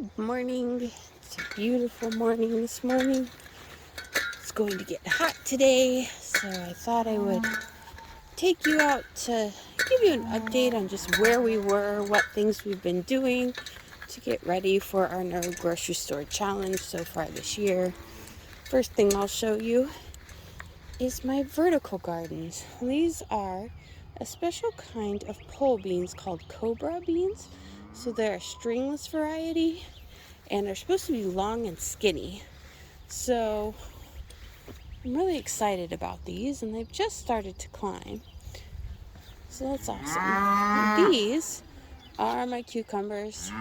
Good morning. It's a beautiful morning this morning. It's going to get hot today, so I thought I would take you out to give you an update on just where we were, what things we've been doing to get ready for our No Grocery Store Challenge so far this year. First thing I'll show you is my vertical gardens. These are a special kind of pole beans called cobra beans. So they're a stringless variety and they're supposed to be long and skinny. So I'm really excited about these, and they've just started to climb. So that's awesome. These are my cucumbers. And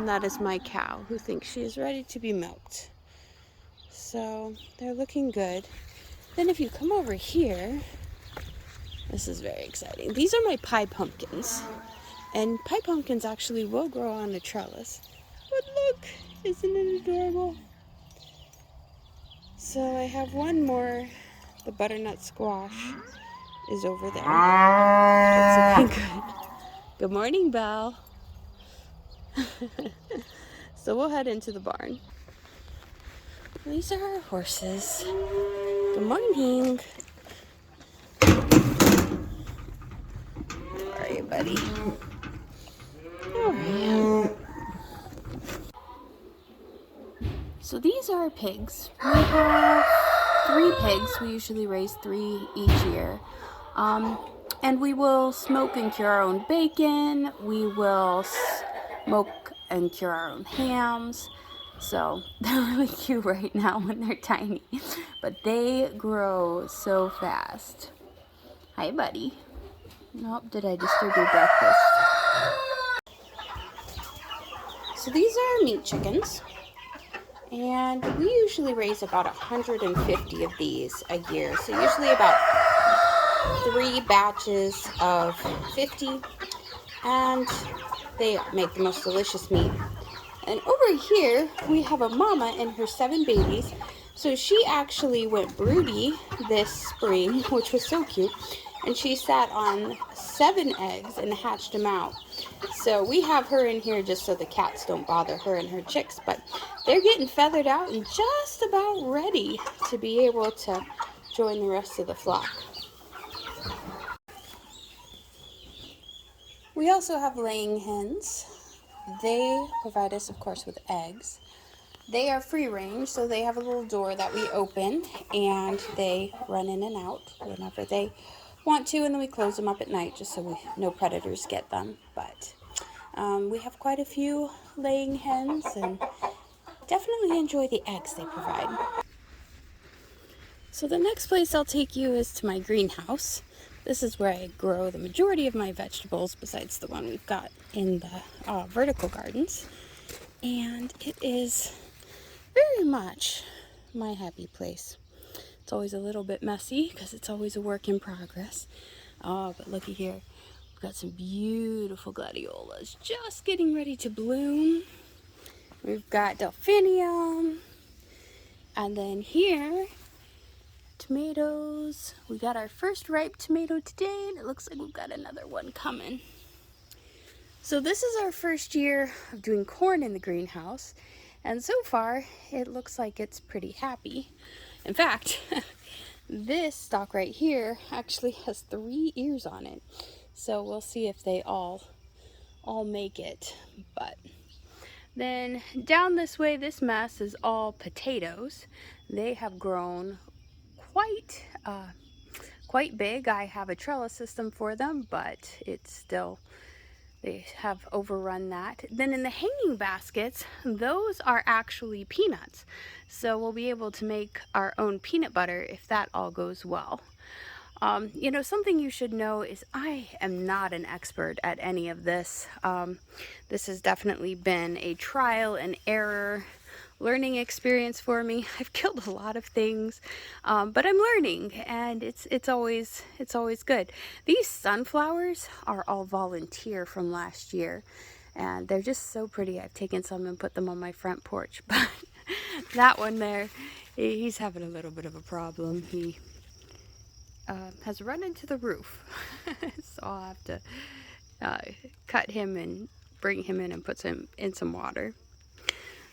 that is my cow who thinks she is ready to be milked. So they're looking good. Then if you come over here, this is very exciting. These are my pie pumpkins. And pie pumpkins actually will grow on a trellis. But look, isn't it adorable? So I have one more. The butternut squash is over there. It's looking good. Good morning, Belle. So we'll head into the barn. These are our horses. Good morning. Where are you, buddy? There I am. So these are our pigs. We have 3 pigs. We usually raise 3 each year. And we will smoke and cure our own bacon. We will smoke and cure our own hams. So they're really cute right now when they're tiny. But they grow so fast. Hi, buddy. Nope, did I disturb your breakfast? So these are our meat chickens. And we usually raise about 150 of these a year. So usually about 3 batches of 50. And they make the most delicious meat. And over here, we have a mama and her 7 babies. So she actually went broody this spring, which was so cute. And she sat on 7 eggs and hatched them out. So we have her in here just so the cats don't bother her and her chicks. But they're getting feathered out and just about ready to be able to join the rest of the flock. We also have laying hens. They provide us, of course, with eggs. They are free range, so they have a little door that we open and they run in and out whenever they want to, and then we close them up at night just so no predators get them. But we have quite a few laying hens and definitely enjoy the eggs they provide. So the next place I'll take you is to my greenhouse. This is where I grow the majority of my vegetables besides the one we've got in the vertical gardens. And it is very much my happy place. It's always a little bit messy because it's always a work in progress. Oh, but looky here. We've got some beautiful gladiolas just getting ready to bloom. We've got delphinium. And then here, tomatoes. We got our first ripe tomato today, and it looks like we've got another one coming. So this is our first year of doing corn in the greenhouse, and so far it looks like it's pretty happy. In fact, this stalk right here actually has 3 ears on it, so we'll see if they all make it. But then down this way, this mess is all potatoes. They have grown quite big. I have a trellis system for them, but it's still, they have overrun that. Then in the hanging baskets, those are actually peanuts. So we'll be able to make our own peanut butter if that all goes well. You know, something you should know is I am not an expert at any of this. This has definitely been a trial and error learning experience for me. I've killed a lot of things, but I'm learning, and it's always good. These sunflowers are all volunteer from last year, and they're just so pretty. I've taken some and put them on my front porch, but that one there, he's having a little bit of a problem. He has run into the roof, so I'll have to cut him and bring him in and put him in some water.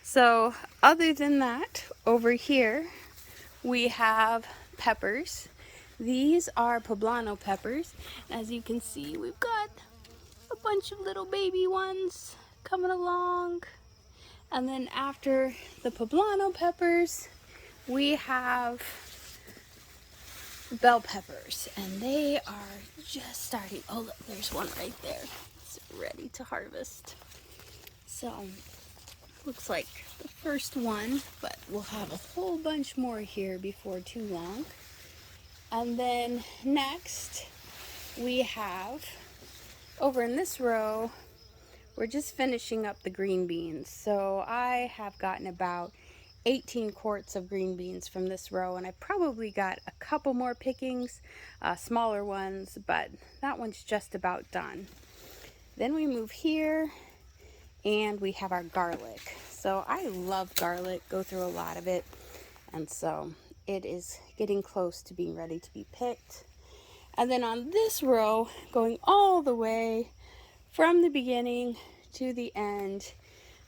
So other than that, over here we have peppers. These are poblano peppers. As you can see, we've got a bunch of little baby ones coming along. And then after the poblano peppers, we have bell peppers, and they are just starting. Oh, look, there's one right there. It's ready to harvest. So, looks like the first one, but we'll have a whole bunch more here before too long. And then next, we have, over in this row, we're just finishing up the green beans. So I have gotten about 18 quarts of green beans from this row, and I probably got a couple more pickings, smaller ones, but that one's just about done. Then we move here and we have our garlic. So I love garlic, go through a lot of it, and so it is getting close to being ready to be picked. And then on this row, going all the way from the beginning to the end,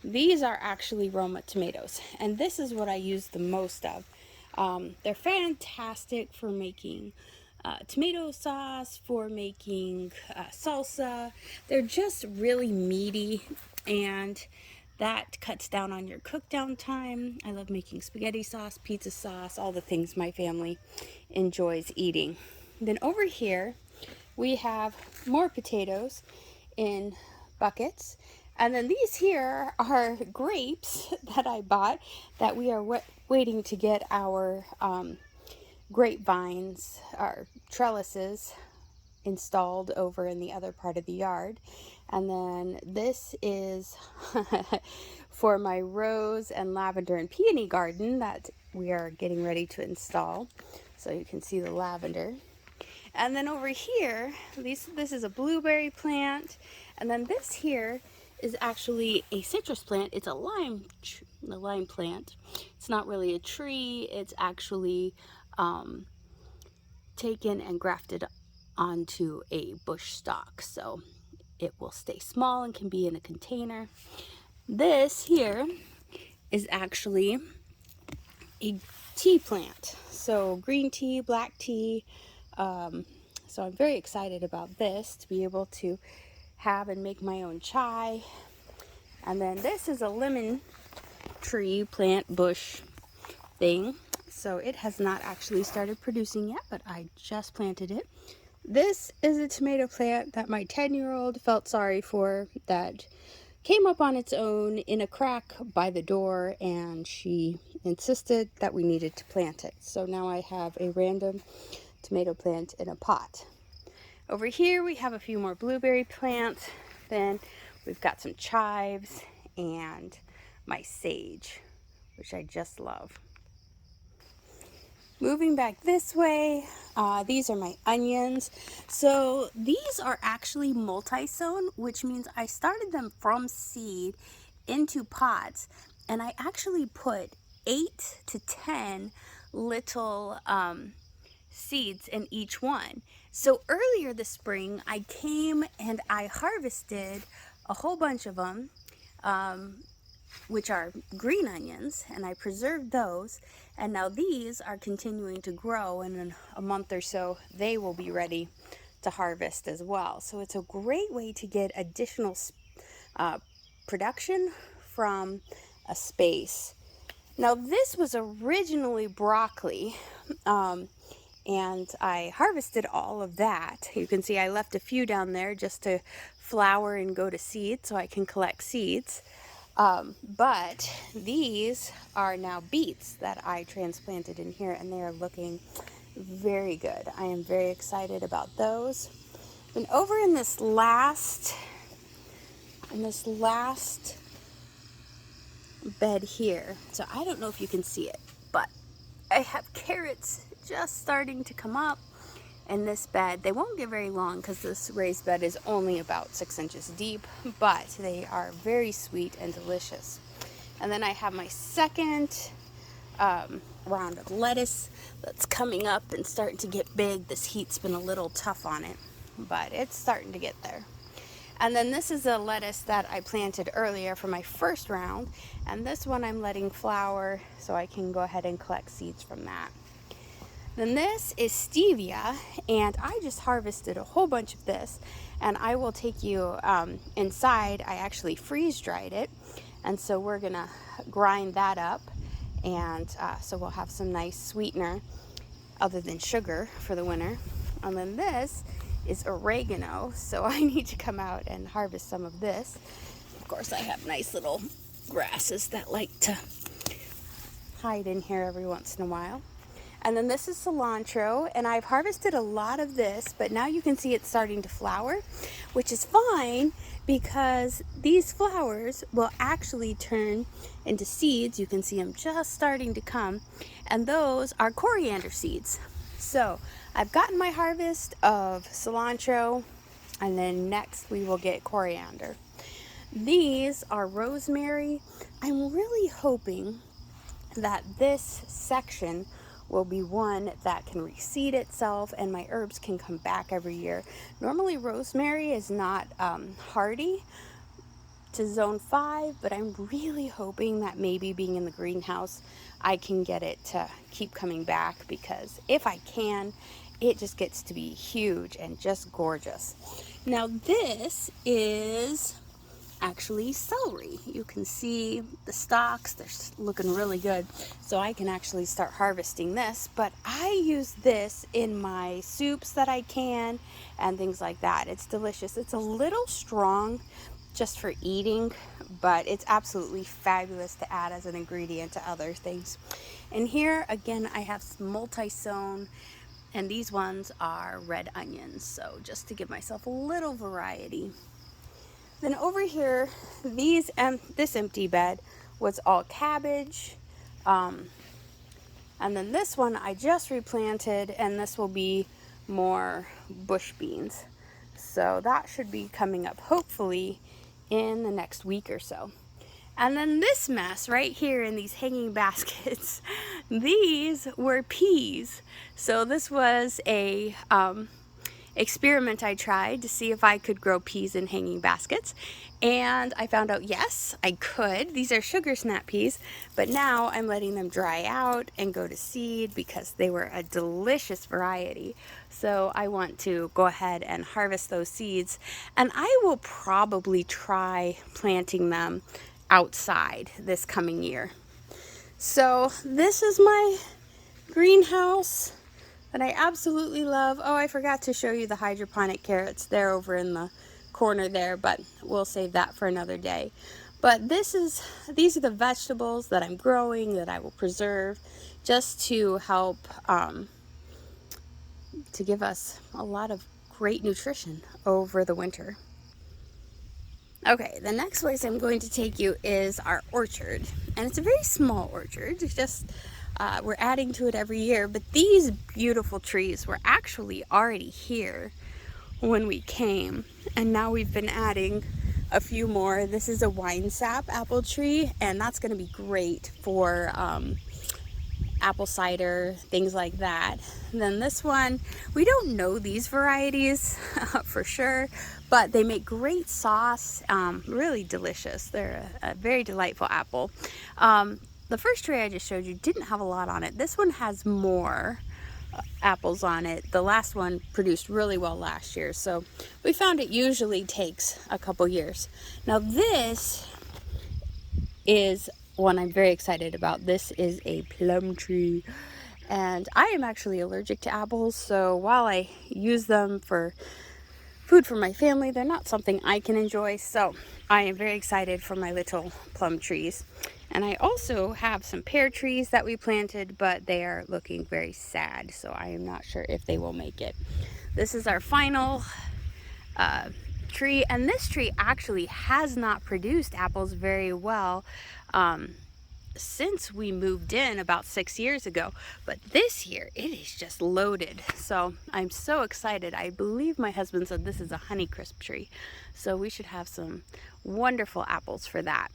these are actually Roma tomatoes, and this is what I use the most of. They're fantastic for making tomato sauce, for making salsa. They're just really meaty, and that cuts down on your cook down time. I love making spaghetti sauce, pizza sauce, all the things my family enjoys eating. Then over here we have more potatoes in buckets. And then these here are grapes that I bought that we are waiting to get our grapevines, our trellises installed over in the other part of the yard. And then this is for my rose and lavender and peony garden that we are getting ready to install. So you can see the lavender. And then over here, this is a blueberry plant. And then this here is actually a citrus plant. It's a lime plant. It's not really a tree. It's actually taken and grafted onto a bush stalk, so it will stay small and can be in a container. This here is actually a tea plant, so green tea, black tea. So I'm very excited about this, to be able to have and make my own chai. And then this is a lemon tree plant bush thing, so it has not actually started producing yet, but I just planted it. This is a tomato plant that my 10-year-old felt sorry for, that came up on its own in a crack by the door, and she insisted that we needed to plant it. So now I have a random tomato plant in a pot. Over here we have a few more blueberry plants. Then we've got some chives and my sage, which I just love. Moving back this way, these are my onions. So these are actually multi-sown, which means I started them from seed into pots, and I actually put 8 to 10 little seeds in each one. So earlier this spring, I came and I harvested a whole bunch of them, which are green onions, and I preserved those. And now these are continuing to grow, and in a month or so, they will be ready to harvest as well. So it's a great way to get additional production from a space. Now this was originally broccoli, and I harvested all of that. You can see I left a few down there just to flower and go to seed so I can collect seeds. But these are now beets that I transplanted in here, and they are looking very good. I am very excited about those. And over in this last bed here, so I don't know if you can see it, but I have carrots just starting to come up in this bed. They won't get very long because this raised bed is only about 6 inches deep, but they are very sweet and delicious. And then I have my second round of lettuce that's coming up and starting to get big. This heat's been a little tough on it, but it's starting to get there. And then this is a lettuce that I planted earlier for my first round. And this one I'm letting flower so I can go ahead and collect seeds from that. Then this is stevia, and I just harvested a whole bunch of this, and I will take you inside. I actually freeze dried it, and so we're gonna grind that up, and so we'll have some nice sweetener other than sugar for the winter. And then this is oregano, so I need to come out and harvest some of this. Of course, I have nice little grasses that like to hide in here every once in a while. And then this is cilantro, and I've harvested a lot of this, but now you can see it's starting to flower, which is fine because these flowers will actually turn into seeds. You can see them just starting to come, and those are coriander seeds. So I've gotten my harvest of cilantro, and then next we will get coriander. These are rosemary. I'm really hoping that this section will be one that can reseed itself and my herbs can come back every year. Normally rosemary is not hardy to zone 5, but I'm really hoping that maybe being in the greenhouse I can get it to keep coming back, because if I can, it just gets to be huge and just gorgeous. Now this is actually celery. You can see the stalks, they're looking really good, so I can actually start harvesting this. But I use this in my soups that I can and things like that. It's delicious. It's a little strong just for eating, but it's absolutely fabulous to add as an ingredient to other things. And here again I have multi-sown, and these ones are red onions, so just to give myself a little variety. Then over here, this empty bed was all cabbage. And then this one I just replanted, and this will be more bush beans. So that should be coming up hopefully in the next week or so. And then this mess right here in these hanging baskets, these were peas. So this was a experiment I tried to see if I could grow peas in hanging baskets, and I found out yes, I could. These are sugar snap peas, but now I'm letting them dry out and go to seed because they were a delicious variety. So I want to go ahead and harvest those seeds, and I will probably try planting them outside this coming year. So this is my greenhouse that I absolutely love. Oh, I forgot to show you the hydroponic carrots. They're over in the corner there, but we'll save that for another day. But these are the vegetables that I'm growing that I will preserve just to help to give us a lot of great nutrition over the winter. Okay, the next place I'm going to take you is our orchard, and it's a very small orchard. It's just we're adding to it every year, but these beautiful trees were actually already here when we came, and now we've been adding a few more. This is a wine sap apple tree, and that's going to be great for apple cider, things like that. And then this one, we don't know these varieties for sure, but they make great sauce, really delicious. They're a very delightful apple. The first tree I just showed you didn't have a lot on it. This one has more apples on it. The last one produced really well last year, so we found it usually takes a couple years. Now this is one I'm very excited about. This is a plum tree, and I am actually allergic to apples, so while I use them for food for my family, they're not something I can enjoy, so I am very excited for my little plum trees. And I also have some pear trees that we planted, but they are looking very sad, so I am not sure if they will make it. This is our final tree, and this tree actually has not produced apples very well since we moved in about 6 years ago, but this year it is just loaded, so I'm so excited. I believe my husband said this is a Honeycrisp tree, so we should have some wonderful apples for that.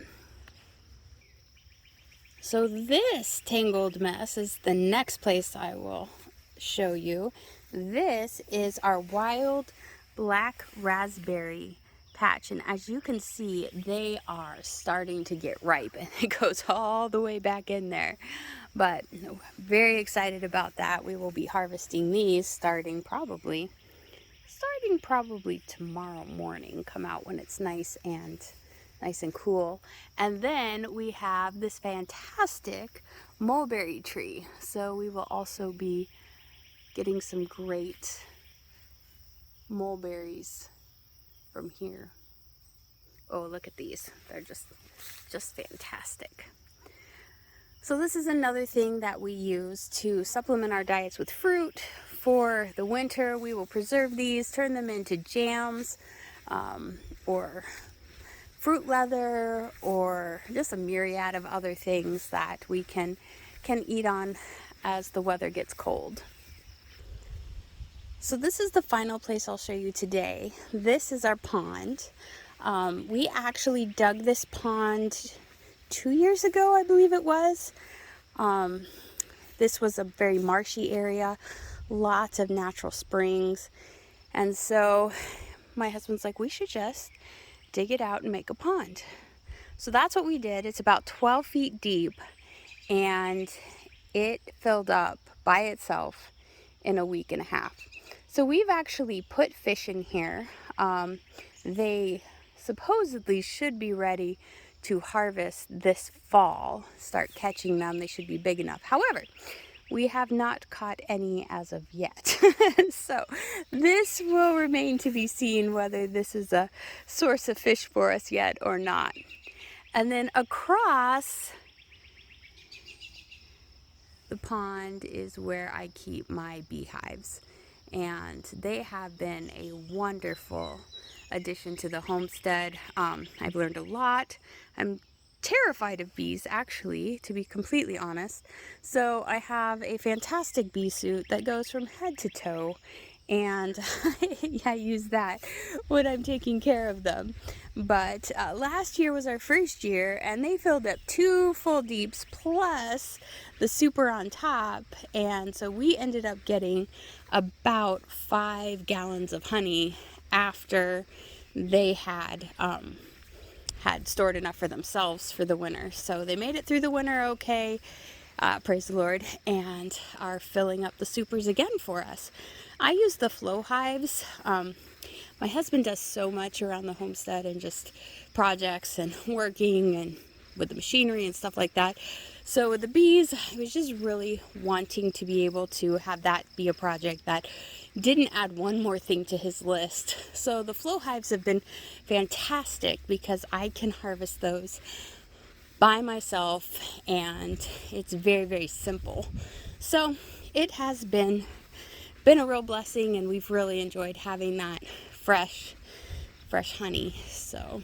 So this tangled mess is the next place I will show you. This is our wild black raspberry patch, and as you can see, they are starting to get ripe, and it goes all the way back in there. But very excited about that. We will be harvesting these starting probably tomorrow morning. Come out when it's nice and cool. And then we have this fantastic mulberry tree, so we will also be getting some great mulberries from here. Oh, look at these. They're just fantastic. So this is another thing that we use to supplement our diets with fruit. For the winter, we will preserve these, turn them into jams, or fruit leather, or just a myriad of other things that we can eat on as the weather gets cold. So this is the final place I'll show you today. This is our pond. We actually dug this pond 2 years ago, I believe it was. This was a very marshy area, lots of natural springs. And so my husband's like, we should just dig it out and make a pond. So that's what we did. It's about 12 feet deep, and it filled up by itself in a week and a half. So we've actually put fish in here. They supposedly should be ready to harvest this fall, start catching them. They should be big enough. However, we have not caught any as of yet. So this will remain to be seen whether this is a source of fish for us yet or not. And then across the pond is where I keep my beehives, and they have been a wonderful addition to the homestead. I've learned a lot. I'm terrified of bees, actually, to be completely honest. So I have a fantastic bee suit that goes from head to toe, and I use that when I'm taking care of them. But last year was our first year, and they filled up 2 full deeps plus the super on top, and so we ended up getting about 5 gallons of honey after they had stored enough for themselves for the winter. So they made it through the winter okay, praise the Lord, and are filling up the supers again for us. I use the flow hives. My husband does so much around the homestead and just projects and working and with the machinery and stuff like that. So with the bees, I was just really wanting to be able to have that be a project that didn't add one more thing to his list. So the flow hives have been fantastic because I can harvest those by myself, and it's very, very simple. So it has been a real blessing, and we've really enjoyed having that fresh honey. So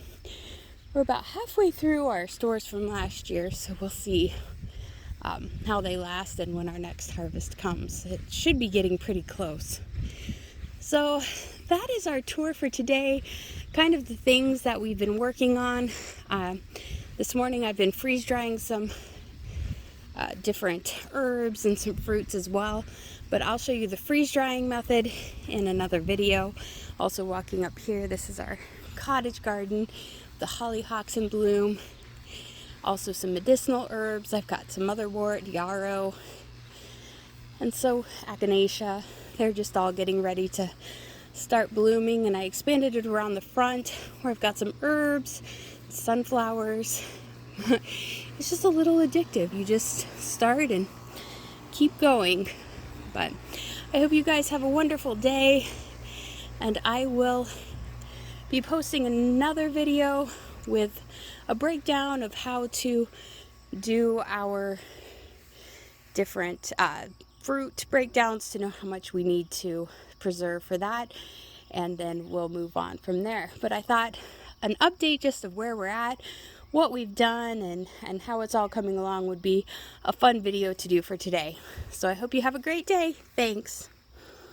we're about halfway through our stores from last year, so we'll see how they last and when our next harvest comes. It should be getting pretty close. So that is our tour for today, kind of the things that we've been working on. This morning I've been freeze drying some different herbs and some fruits as well, but I'll show you the freeze drying method in another video. Also walking up here, this is our cottage garden, the hollyhocks in bloom, also some medicinal herbs. I've got some motherwort, yarrow, and so echinacea. They're just all getting ready to start blooming, and I expanded it around the front where I've got some herbs, sunflowers. It's just a little addictive. You just start and keep going. But I hope you guys have a wonderful day, and I will be posting another video with a breakdown of how to do our different fruit breakdowns to know how much we need to preserve for that, and then we'll move on from there. But I thought an update just of where we're at, what we've done, and how it's all coming along would be a fun video to do for today. So I hope you have a great day. Thanks.